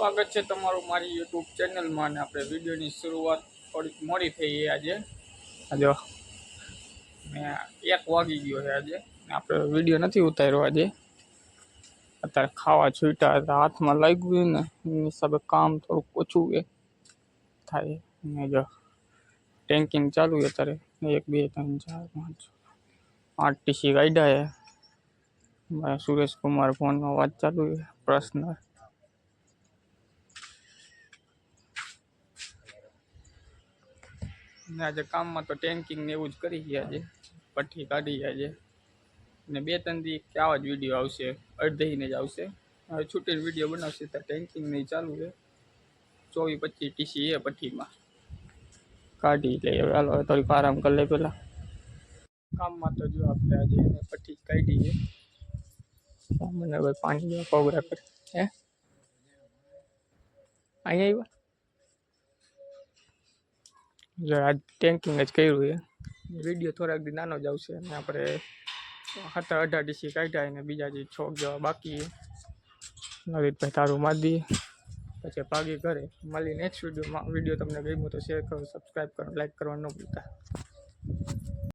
સ્વાગત છે તમારું મારી યુટ્યુબ ચેનલમાં અને આપણે વિડીયોની શરૂઆત થોડીક મોડી થઈ છે આજે જો મેં 1 વાગી ગયો છે આજે આપણે વિડીયો નથી ઉતાર્યો આજે અત્યારે ખાવા છૂટ્યા હતા હાથમાં લાગ્યું ને એની હિસાબે કામ થોડુંક ઓછું થાય ને જો ટેન્કિંગ ચાલુ છે અત્યારે 1 2 3 4 5 8 ટીસી કાઢ્યા છે સુરેશ કુમાર ફોનમાં વાત ચાલુ છે પર્સનલ આજે કામમાં તો ટેન્કિંગ ને એવું જ કરી છે આજે પઠ્ઠી કાઢી આજે ને 2-3 દી આવા જ વિડીયો આવશે અડધીને જ આવશે હવે છૂટીને વિડીયો બનાવશે તો ટેન્કિંગ નહીં ચાલુ છે 24-25 ટીસી છે પઠ્ઠીમાં કાઢી લે હવે હાલો થોડીક આરામ કરી લે પેલા કામમાં તો જો આપણે આજે એને પઠ્ઠી કાઢી છે મને હવે પાણી પગરા કરે હે અહીંયા આવ્યા આજ ટેન્કિંગ જ કર્યું છે વિડીયો થોડાક દી નાનો જ આવશે અને આપણે 17-18 ડીસી કાઢ્યા અને બીજા જે 6 જેવા બાકી છે નવીનભાઈ તારું મારી દઈએ પછી ભાગી ઘરે મળી નેક્સ્ટ વિડીયોમાં વિડીયો તમને ગમ્યો તો શેર કરો સબસ્ક્રાઈબ કરો લાઈક કરવાનું ન ભૂલતા